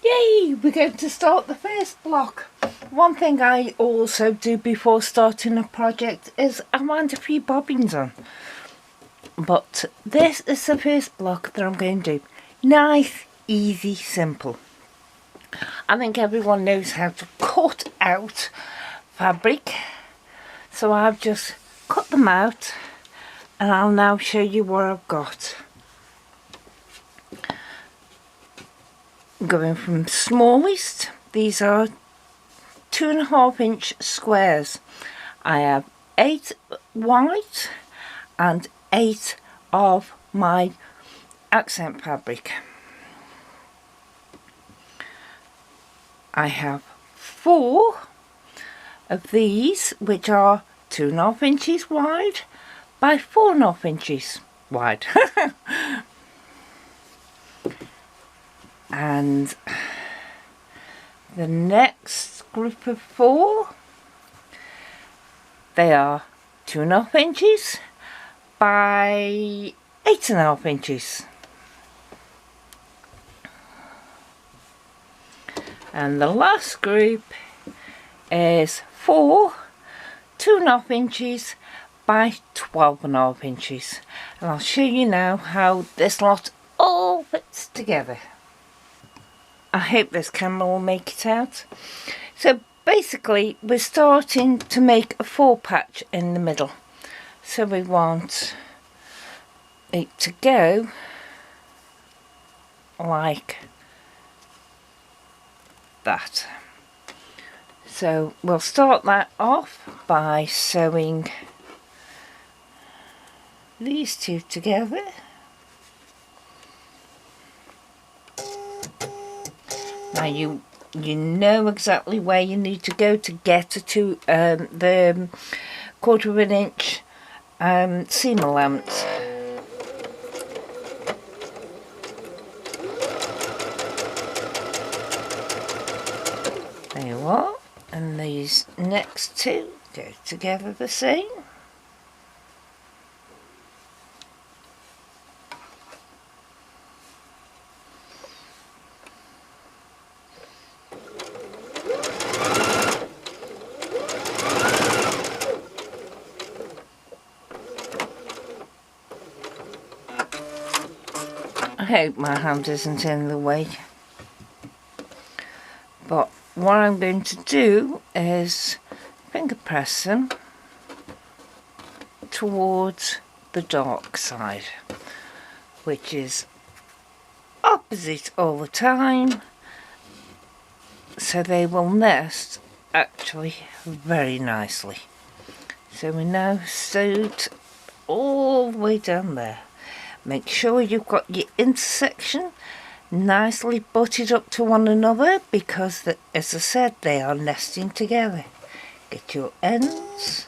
Yay! We're going to start the first block. One thing I also do before starting a project is I wind a few bobbins on. But this is the first block that I'm going to do. Nice, easy, simple. I think everyone knows how to cut out fabric. So I've just cut them out and I'll now show you what I've got. Going from smallest, these are 2.5 inch squares. I have 8 white and 8 of my accent fabric. I have 4 of these which are 2.5 inches wide by 4.5 inches wide. And the next group of 4, they are 2.5 inches by 8.5 inches. And the last group is 4 2.5 inches by 12.5 inches. And I'll show you now how this lot all fits together. I hope this camera will make it out. So basically we're starting to make a 4 patch in the middle. So we want it to go like that. So we'll start that off by sewing these 2 together. Now you know exactly where you need to go to get to the 1/4 inch seam allowance. There you are, and these next 2 go together the same. I hope my hand isn't in the way, but what I'm going to do is finger press them towards the dark side, which is opposite all the time, so they will nest actually very nicely. So we now sewed all the way down there. Make sure you've got your intersection nicely butted up to one another, because as I said, they are nesting together. Get your ends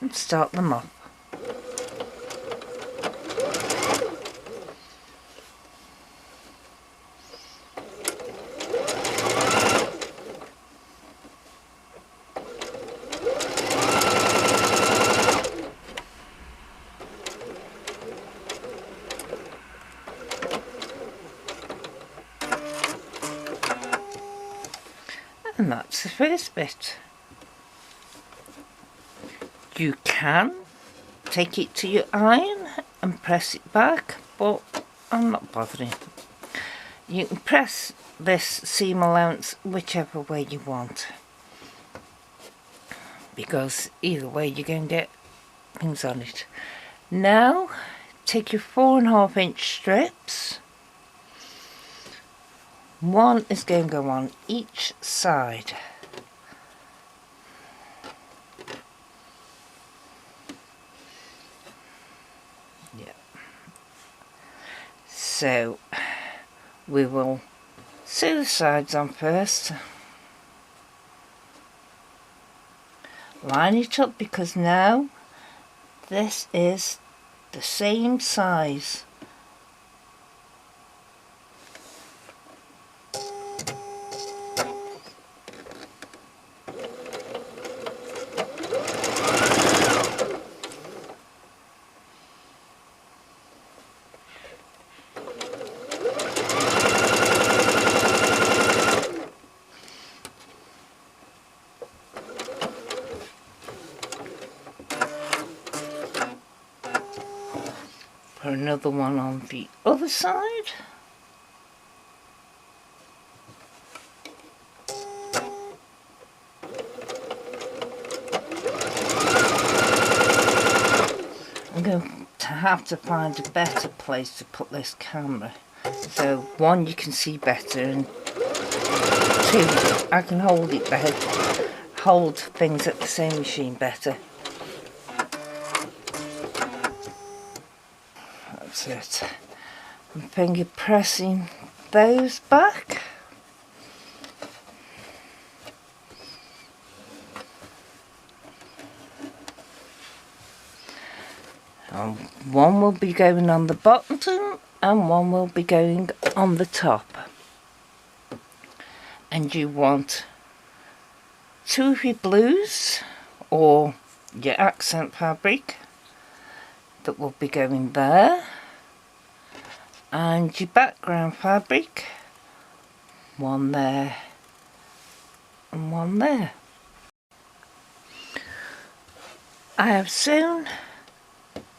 and start them off. And that's the first bit. You can take it to your iron and press it back, but I'm not bothering. You can press this seam allowance whichever way you want, because either way you're going to get things on it. Now take your 4.5 inch strips. One is going to go on each side. Yeah. So we will sew the sides on first. Line it up, because now this is the same size. another one on the other side. I'm going to have to find a better place to put this camera. So one, you can see better, and two, I can hold it better, hold things at the same machine better. That's it. I'm finger pressing those back. One will be going on the bottom and one will be going on the top. And you want two of your blues or your accent fabric that will be going there, and your background fabric, one there and one there. I have sewn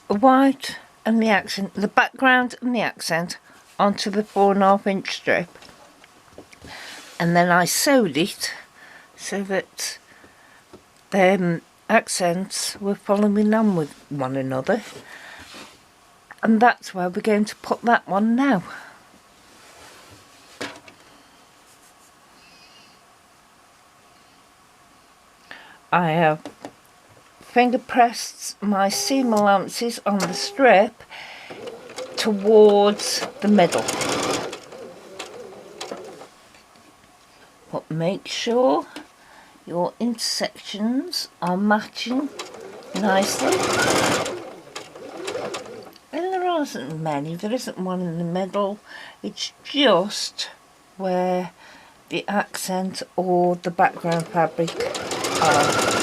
the white and the accent, the background and the accent onto the 4.5 inch strip, and then I sewed it so that the accents were following on with one another, and that's where we're going to put that one now. I have finger pressed my seam allowances on the strip towards the middle, but make sure your intersections are matching nicely. And there isn't many, there isn't one in the middle, it's just where the accent or the background fabric are.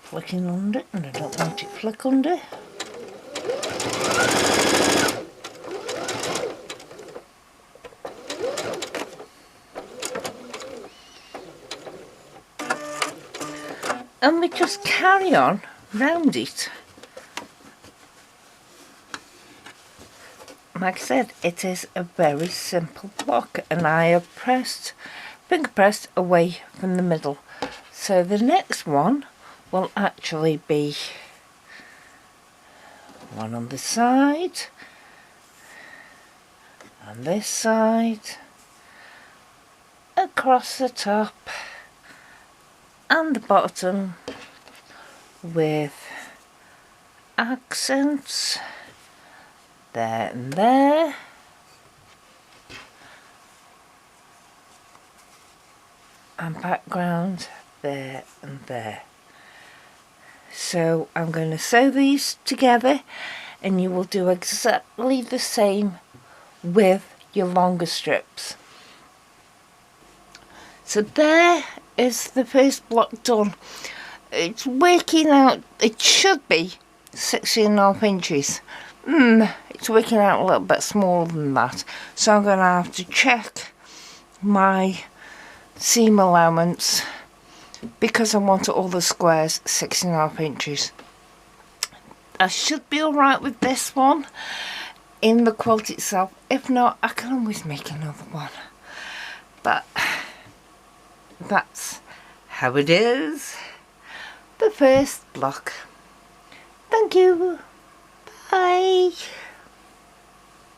Flicking under, and I don't want it flick under. And we just carry on round it. Like I said, it is a very simple block, and I have finger pressed away from the middle. So the next one will actually be one on this side, on this side, across the top and the bottom with accents there and there, and background there and there. So I'm going to sew these together, and you will do exactly the same with your longer strips. So there is the first block done. It's working out, it should be 16.5 inches. It's working out a little bit smaller than that, so I'm going to have to check my seam allowance, because I want all the squares 16.5 inches. I should be alright with this one in the quilt itself. If not, I can always make another one. But that's how it is. The first block. Thank you. Bye.